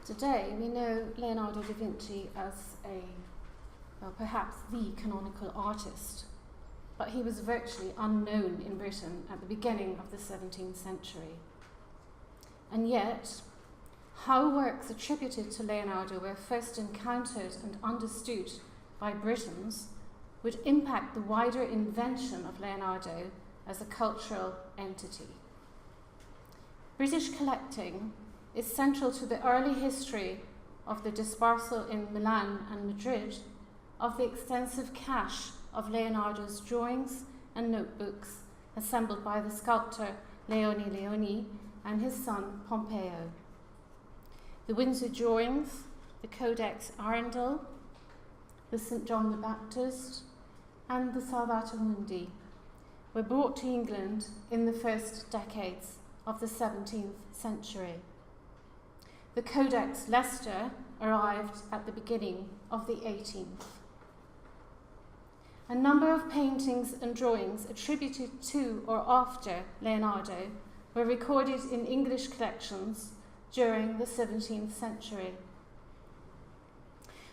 Today, we know Leonardo da Vinci as perhaps the canonical artist, but he was virtually unknown in Britain at the beginning of the 17th century. And yet, how works attributed to Leonardo were first encountered and understood by Britons would impact the wider invention of Leonardo as a cultural entity. British collecting is central to the early history of the dispersal in Milan and Madrid of the extensive cache of Leonardo's drawings and notebooks assembled by the sculptor Leone Leoni and his son Pompeo. The Windsor drawings, the Codex Arundel, the St. John the Baptist, and the Salvator Mundi were brought to England in the first decades of the 17th century. The Codex Leicester arrived at the beginning of the 18th. A number of paintings and drawings attributed to or after Leonardo were recorded in English collections during the 17th century.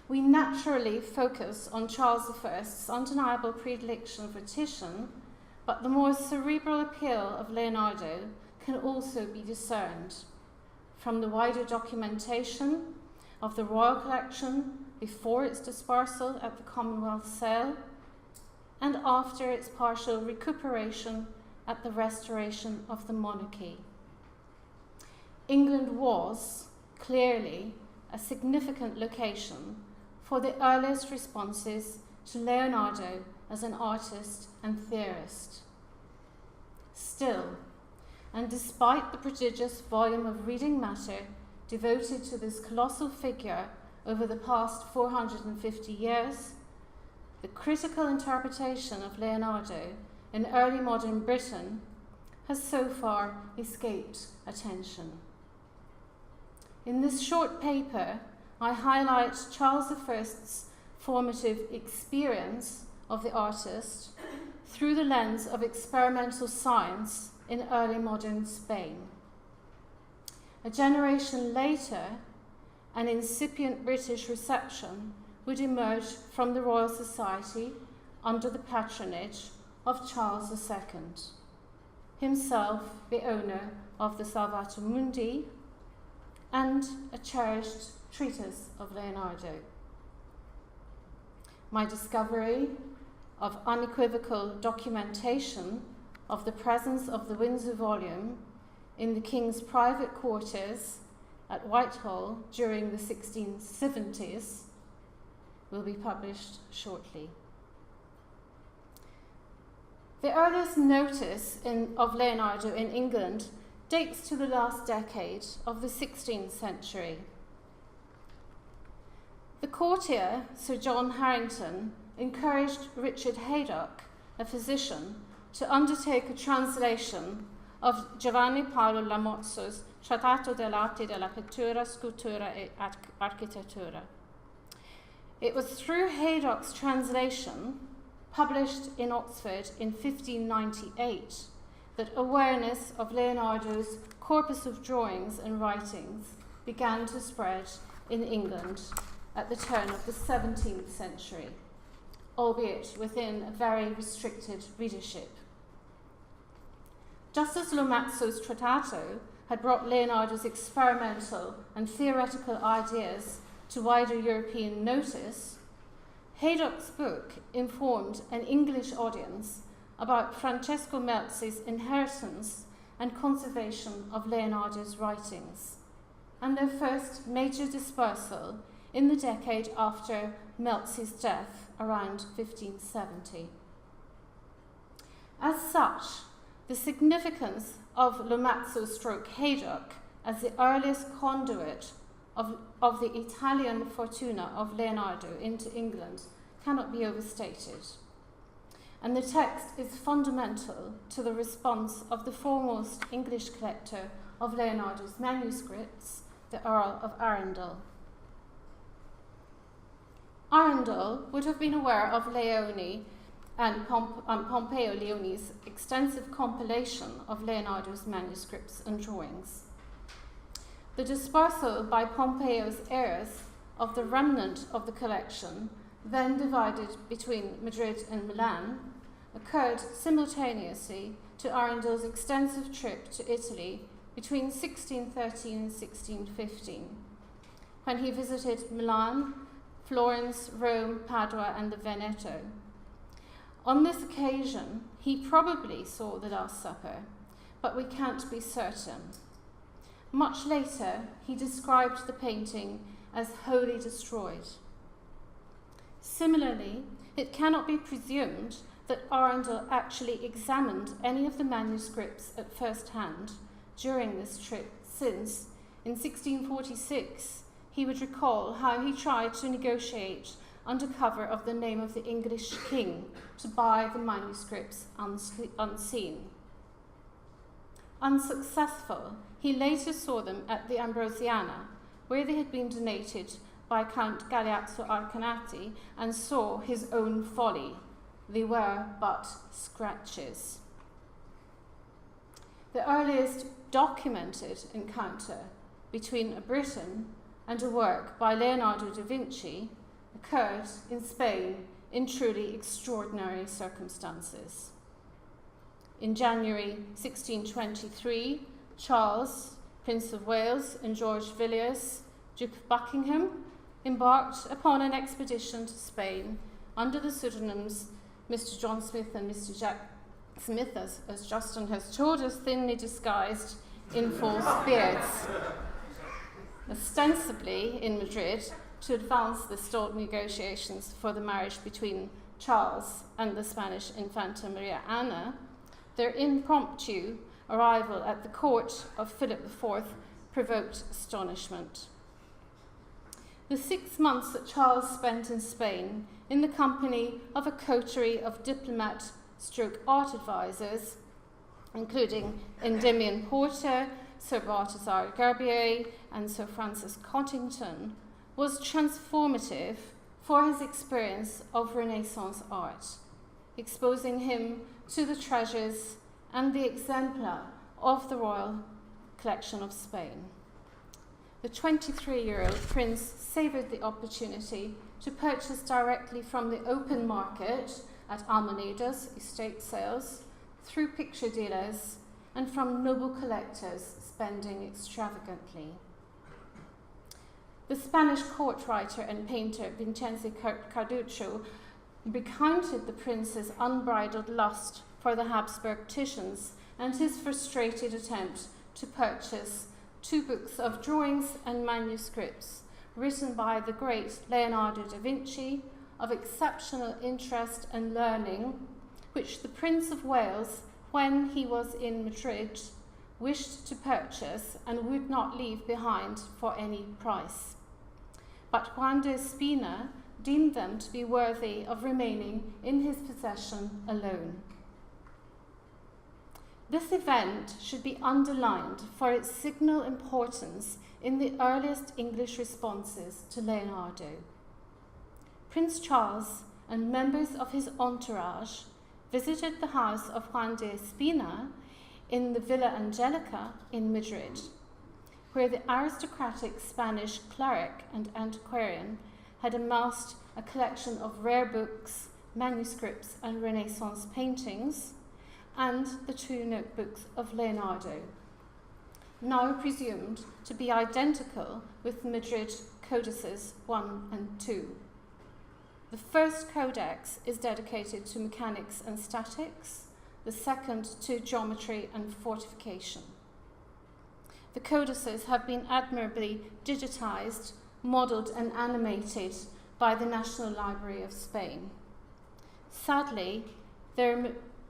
We naturally focus on Charles I's undeniable predilection for Titian, but the more cerebral appeal of Leonardo can also be discerned from the wider documentation of the royal collection before its dispersal at the Commonwealth sale and after its partial recuperation at the restoration of the monarchy. England was clearly a significant location for the earliest responses to Leonardo as an artist and theorist. Still, and despite the prodigious volume of reading matter devoted to this colossal figure over the past 450 years, the critical interpretation of Leonardo in early modern Britain has so far escaped attention. In this short paper, I highlight Charles I's formative experience of the artist through the lens of experimental science in early modern Spain. A generation later, an incipient British reception would emerge from the Royal Society under the patronage of Charles II, himself the owner of the Salvator Mundi and a cherished treatise of Leonardo. My discovery of unequivocal documentation of the presence of the Windsor volume in the King's private quarters at Whitehall during the 1670s will be published shortly. The earliest notice of Leonardo in England dates to the last decade of the 16th century. The courtier, Sir John Harrington, encouraged Richard Haydock, a physician, to undertake a translation of Giovanni Paolo Lamozzo's Trattato dell'arte della pittura, scultura e architettura. It was through Haydock's translation, published in Oxford in 1598, that awareness of Leonardo's corpus of drawings and writings began to spread in England at the turn of the 17th century, albeit within a very restricted readership. Just as Lomazzo's Trattato had brought Leonardo's experimental and theoretical ideas to wider European notice, Haydock's book informed an English audience about Francesco Melzi's inheritance and conservation of Leonardo's writings, and their first major dispersal in the decade after Melzi's death around 1570. As such, the significance of Lomazzo/Haydock as the earliest conduit of the Italian fortuna of Leonardo into England cannot be overstated. And the text is fundamental to the response of the foremost English collector of Leonardo's manuscripts, the Earl of Arundel. Arundel would have been aware of Leone and Pompeo Leoni's extensive compilation of Leonardo's manuscripts and drawings. the dispersal by Pompeo's heirs of the remnant of the collection, then divided between Madrid and Milan, occurred simultaneously to Arundel's extensive trip to Italy between 1613 and 1615, when he visited Milan, Florence, Rome, Padua, and the Veneto. On this occasion, he probably saw the Last Supper, but we can't be certain. Much later, he described the painting as wholly destroyed. Similarly, it cannot be presumed that Arundel actually examined any of the manuscripts at first hand during this trip, since in 1646 he would recall how he tried to negotiate under cover of the name of the English king to buy the manuscripts unseen. Unsuccessful, he later saw them at the Ambrosiana, where they had been donated by Count Galeazzo Arcanati, and saw his own folly. They were but scratches. The earliest documented encounter between a Briton and a work by Leonardo da Vinci occurred in Spain in truly extraordinary circumstances. In January 1623, Charles, Prince of Wales, and George Villiers, Duke of Buckingham, embarked upon an expedition to Spain under the pseudonyms Mr. John Smith and Mr. Jack Smith, as Justin has told us, thinly disguised in false beards, ostensibly in Madrid to advance the stalled negotiations for the marriage between Charles and the Spanish Infanta Maria Ana. Their impromptu arrival at the court of Philip IV provoked astonishment. The 6 months that Charles spent in Spain in the company of a coterie of diplomat/art advisors, including Endymion Porter, Sir Balthazar Gerbier, and Sir Francis Cottington, was transformative for his experience of Renaissance art, exposing him to the treasures and the exemplar of the Royal Collection of Spain. The 23-year-old prince savoured the opportunity to purchase directly from the open market at Almenadas estate sales, through picture dealers, and from noble collectors spending extravagantly. The Spanish court writer and painter Vincenzo Carduccio recounted the prince's unbridled lust for the Habsburg Titians and his frustrated attempt to purchase 2 books of drawings and manuscripts written by the great Leonardo da Vinci of exceptional interest and learning, which the Prince of Wales, when he was in Madrid, wished to purchase and would not leave behind for any price. But Juan de Espina deemed them to be worthy of remaining in his possession alone. This event should be underlined for its signal importance in the earliest English responses to Leonardo. Prince Charles and members of his entourage visited the house of Juan de Espina in the Villa Angelica in Madrid, where the aristocratic Spanish cleric and antiquarian had amassed a collection of rare books, manuscripts, and Renaissance paintings, and the 2 notebooks of Leonardo, now presumed to be identical with the Madrid Codices 1 and 2. The first codex is dedicated to mechanics and statics, the second to geometry and fortification. The codices have been admirably digitized, modelled and animated by the National Library of Spain. Sadly,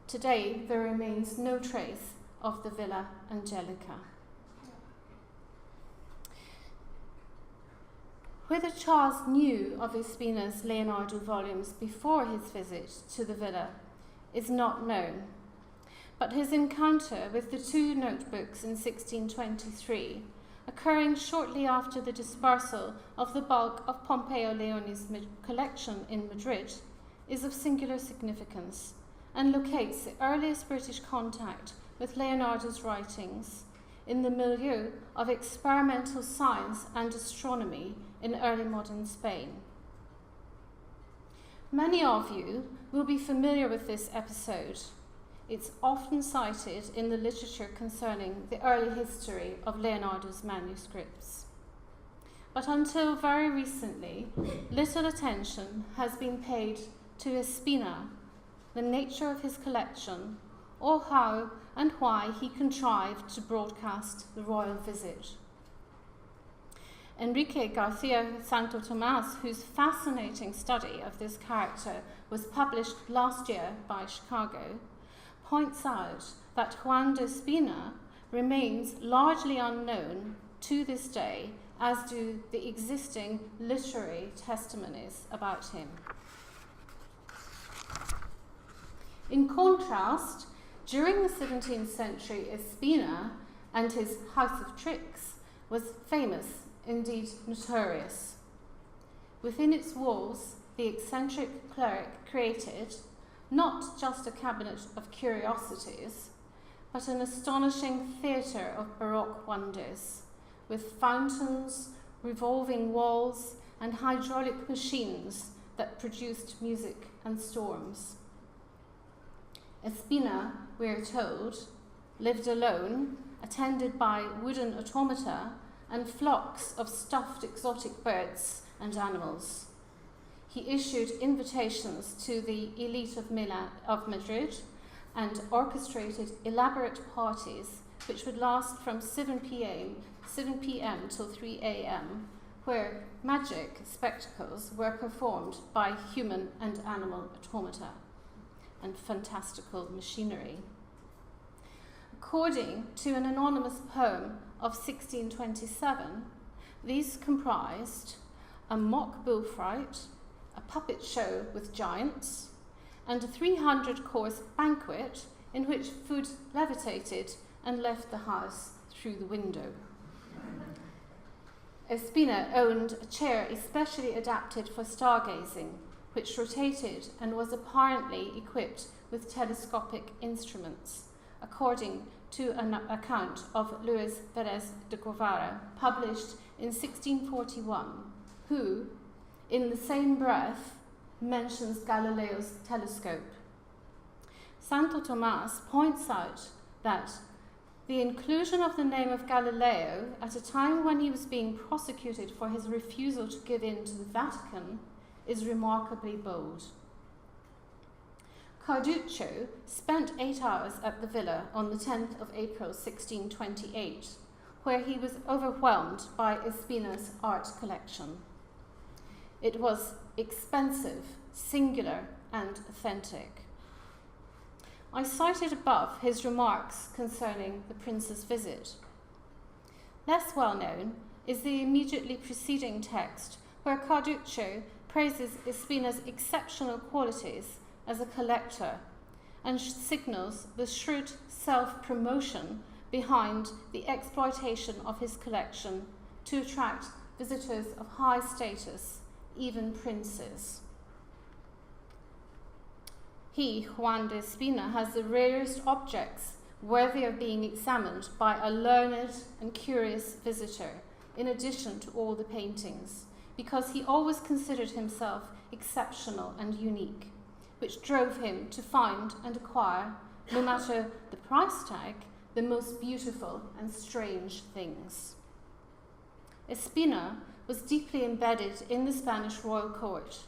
today there remains no trace of the Villa Angelica. Whether Charles knew of Espina's Leonardo volumes before his visit to the villa is not known, but his encounter with the 2 notebooks in 1623, occurring shortly after the dispersal of the bulk of Pompeo Leoni's collection in Madrid, is of singular significance and locates the earliest British contact with Leonardo's writings in the milieu of experimental science and astronomy in early modern Spain. Many of you will be familiar with this episode. It's often cited in the literature concerning the early history of Leonardo's manuscripts. But until very recently, little attention has been paid to Espina, the nature of his collection, or how and why he contrived to broadcast the royal visit. Enrique Garcia Santo Tomas, whose fascinating study of this character was published last year by Chicago, points out that Juan de Espina remains largely unknown to this day, as do the existing literary testimonies about him. In contrast, during the 17th century, Espina and his House of Tricks was famous, indeed notorious. Within its walls, the eccentric cleric created not just a cabinet of curiosities, but an astonishing theatre of Baroque wonders, with fountains, revolving walls, and hydraulic machines that produced music and storms. Espina, we are told, lived alone, attended by wooden automata and flocks of stuffed exotic birds and animals. He issued invitations to the elite of Madrid and orchestrated elaborate parties which would last from 7 p.m. till 3 a.m., where magic spectacles were performed by human and animal automata and fantastical machinery. According to an anonymous poem of 1627, these comprised a mock bullfight, a puppet show with giants, and a 300-course banquet in which food levitated and left the house through the window. Espina owned a chair especially adapted for stargazing, which rotated and was apparently equipped with telescopic instruments, according to an account of Luis Perez de Guevara, published in 1641, who, in the same breath, mentions Galileo's telescope. Santo Tomas points out that the inclusion of the name of Galileo at a time when he was being prosecuted for his refusal to give in to the Vatican is remarkably bold. Carduccio spent 8 hours at the villa on the 10th of April 1628, where he was overwhelmed by Espina's art collection. It was expensive, singular, and authentic. I cited above his remarks concerning the prince's visit. Less well known is the immediately preceding text, where Carduccio praises Espina's exceptional qualities as a collector and signals the shrewd self-promotion behind the exploitation of his collection to attract visitors of high status, even princes. He, Juan de Espina, has the rarest objects worthy of being examined by a learned and curious visitor, in addition to all the paintings, because he always considered himself exceptional and unique, which drove him to find and acquire, no matter the price tag, the most beautiful and strange things. Espina was deeply embedded in the Spanish royal court.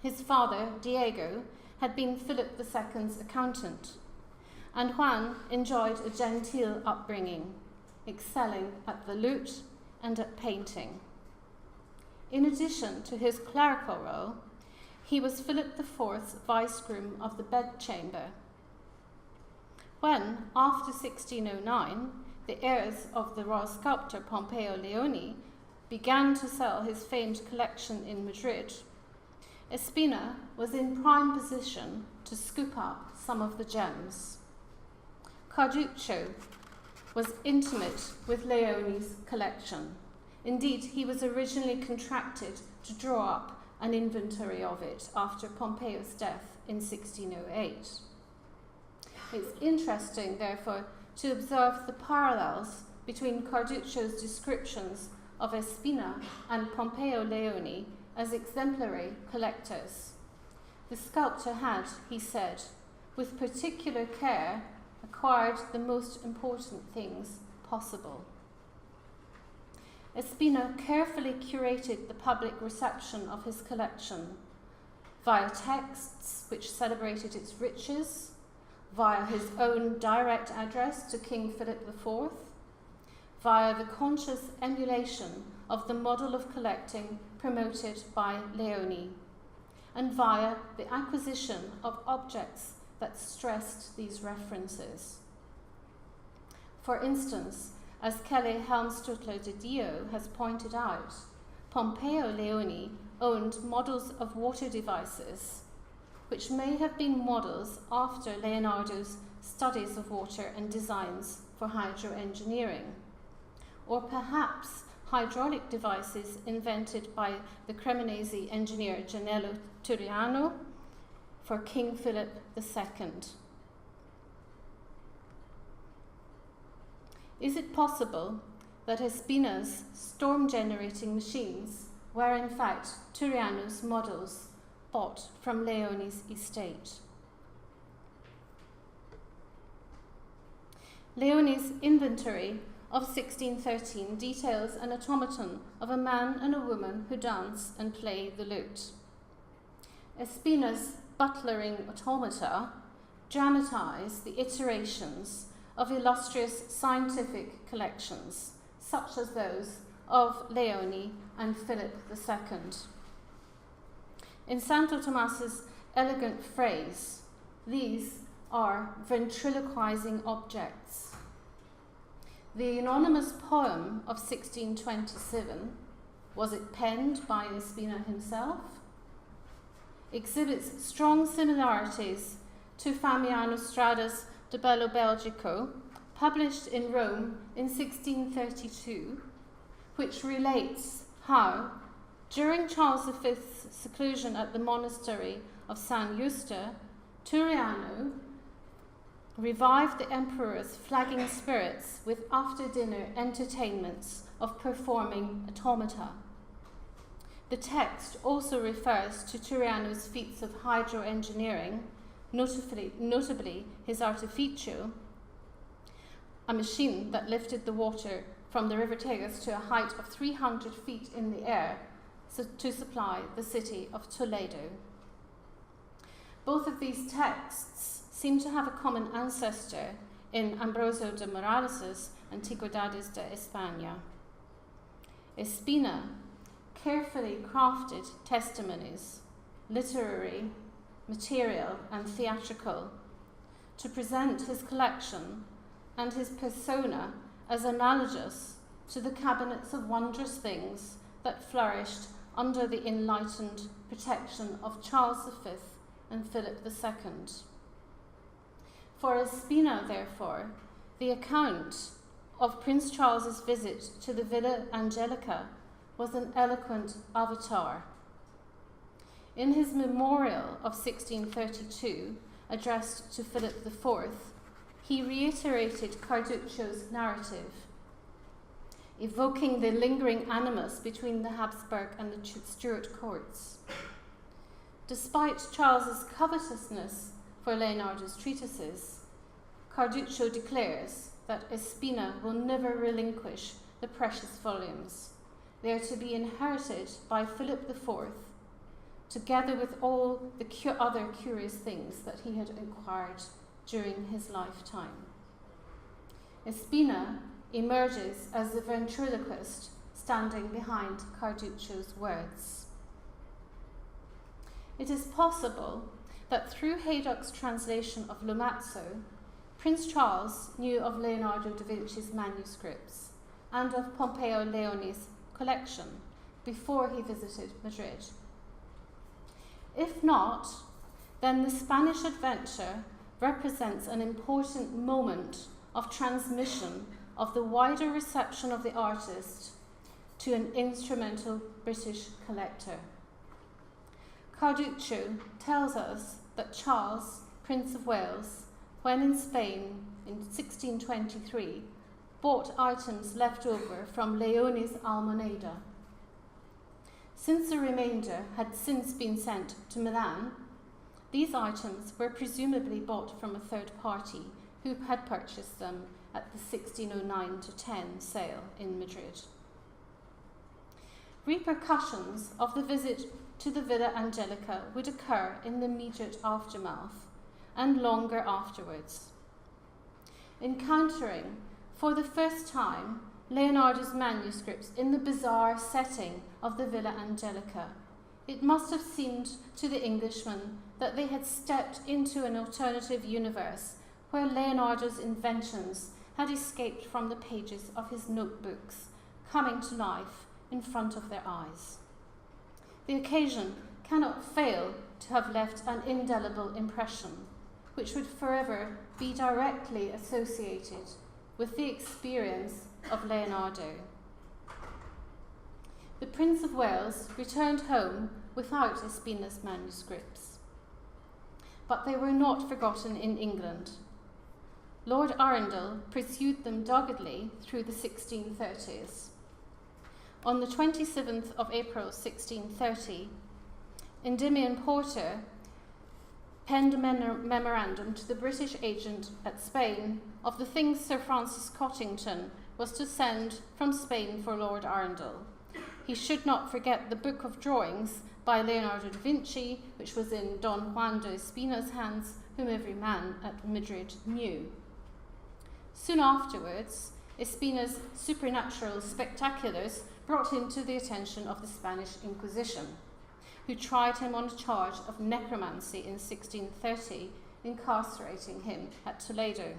His father, Diego, had been Philip II's accountant, and Juan enjoyed a genteel upbringing, excelling at the lute and at painting. In addition to his clerical role, he was Philip IV's vice-groom of the bedchamber. When, after 1609, the heirs of the royal sculptor Pompeo Leoni began to sell his famed collection in Madrid, Espina was in prime position to scoop up some of the gems. Carduccio was intimate with Leoni's collection. Indeed, he was originally contracted to draw up an inventory of it after Pompeo's death in 1608. It's interesting, therefore, to observe the parallels between Carducci's descriptions of Espina and Pompeo Leoni as exemplary collectors. The sculptor had, he said, with particular care, acquired the most important things possible. Espina carefully curated the public reception of his collection via texts which celebrated its riches, via his own direct address to King Philip IV, via the conscious emulation of the model of collecting promoted by Leoni, and via the acquisition of objects that stressed these references. For instance, as Kelly Helmstutler de Dio has pointed out, Pompeo Leoni owned models of water devices, which may have been models after Leonardo's studies of water and designs for hydroengineering, or perhaps hydraulic devices invented by the Cremonese engineer Gianello Turiano for King Philip II. Is it possible that Espina's storm-generating machines were in fact Turiano's models bought from Leoni's estate? Leoni's inventory of 1613 details an automaton of a man and a woman who dance and play the lute. Espina's butlering automata dramatize the iterations of illustrious scientific collections, such as those of Leoni and Philip II. In Santo Tomas's elegant phrase, these are ventriloquizing objects. The anonymous poem of 1627, was it penned by Espina himself? Exhibits strong similarities to Famiano Strada's De Bello Belgico, published in Rome in 1632, which relates how, during Charles V's seclusion at the monastery of San Justa, Turiano revived the emperor's flagging spirits with after-dinner entertainments of performing automata. The text also refers to Turiano's feats of hydroengineering, notably his artificio, a machine that lifted the water from the river Tagus to a height of 300 feet in the air to supply the city of Toledo. Both of these texts seem to have a common ancestor in Ambrosio de Morales' Antigüedades de España. Espina carefully crafted testimonies, literary, material, and theatrical, to present his collection and his persona as analogous to the cabinets of wondrous things that flourished under the enlightened protection of Charles V and Philip II. For Espina, therefore, the account of Prince Charles's visit to the Villa Angelica was an eloquent avatar. In his memorial of 1632, addressed to Philip IV, he reiterated Carduccio's narrative, evoking the lingering animus between the Habsburg and the Stuart courts. Despite Charles's covetousness for Leonardo's treatises, Carduccio declares that Espina will never relinquish the precious volumes. They are to be inherited by Philip IV, together with all the other curious things that he had acquired during his lifetime. Espina emerges as the ventriloquist standing behind Carduccio's words. It is possible that through Haydock's translation of Lomazzo, Prince Charles knew of Leonardo da Vinci's manuscripts and of Pompeo Leoni's collection before he visited Madrid. If not, then the Spanish adventure represents an important moment of transmission of the wider reception of the artist to an instrumental British collector. Carduccio tells us that Charles, Prince of Wales, when in Spain, in 1623 bought items left over from Leone's Almoneda. Since the remainder had since been sent to Milan, these items were presumably bought from a third party who had purchased them at the 1609-10 sale in Madrid. Repercussions of the visit to the Villa Angelica would occur in the immediate aftermath and longer afterwards. Encountering, for the first time, Leonardo's manuscripts in the bizarre setting of the Villa Angelica, it must have seemed to the Englishman that they had stepped into an alternative universe where Leonardo's inventions had escaped from the pages of his notebooks, coming to life in front of their eyes. The occasion cannot fail to have left an indelible impression, which would forever be directly associated with the experience of Leonardo. The Prince of Wales returned home without Espina's manuscripts, but they were not forgotten in England. Lord Arundel pursued them doggedly through the 1630s. On the 27th of April 1630, Endymion Porter penned a memorandum to the British agent at Spain of the things Sir Francis Cottington was to send from Spain for Lord Arundel. He should not forget the book of drawings by Leonardo da Vinci, which was in Don Juan de Espina's hands, whom every man at Madrid knew. Soon afterwards, Espina's supernatural spectaculars brought him to the attention of the Spanish Inquisition, who tried him on a charge of necromancy in 1630, incarcerating him at Toledo.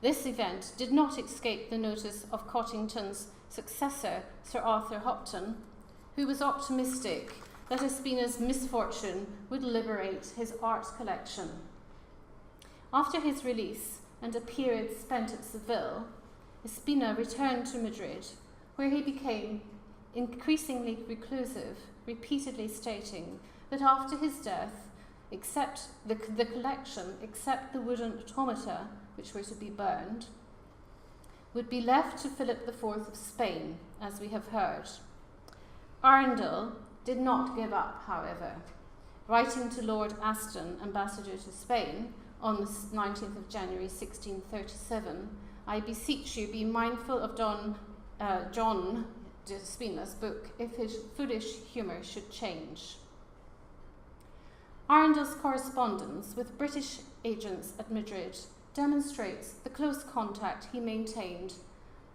This event did not escape the notice of Cottington's successor, Sir Arthur Hopton, who was optimistic that Espina's misfortune would liberate his art collection. After his release and a period spent at Seville, Espina returned to Madrid, where he became increasingly reclusive, repeatedly stating that after his death, except the collection, except the wooden automata, which were to be burned, would be left to Philip IV of Spain, as we have heard. Arundel did not give up, however. Writing to Lord Aston, ambassador to Spain, on the 19th of January 1637, I beseech you be mindful of John de Espina's book, if his foolish humour should change. Arundel's correspondence with British agents at Madrid demonstrates the close contact he maintained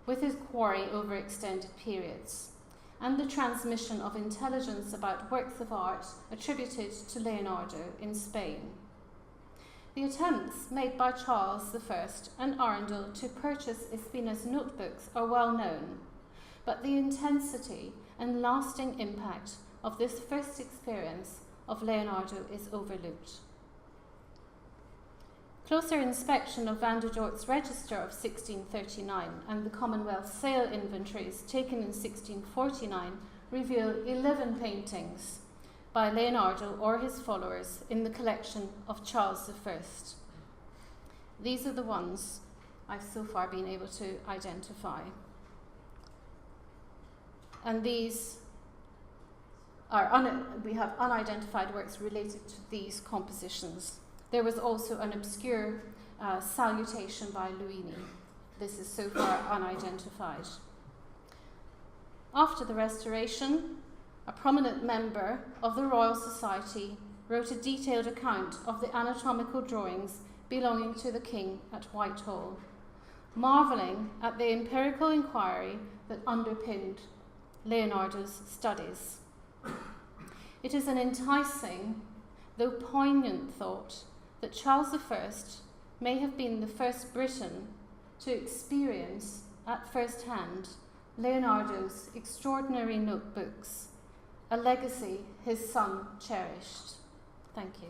with his quarry over extended periods, and the transmission of intelligence about works of art attributed to Leonardo in Spain. The attempts made by Charles I and Arundel to purchase Espina's notebooks are well known, but the intensity and lasting impact of this first experience of Leonardo is overlooked. Closer inspection of Van der Dort's register of 1639 and the Commonwealth sale inventories taken in 1649 reveal 11 paintings by Leonardo or his followers in the collection of Charles I. These are the ones I've so far been able to identify. And these are we have unidentified works related to these compositions. There was also an obscure salutation by Luini. This is so far unidentified. After the Restoration, a prominent member of the Royal Society wrote a detailed account of the anatomical drawings belonging to the King at Whitehall, marvelling at the empirical inquiry that underpinned Leonardo's studies. It is an enticing, though poignant thought that Charles I may have been the first Briton to experience at first hand Leonardo's extraordinary notebooks, a legacy his son cherished. Thank you.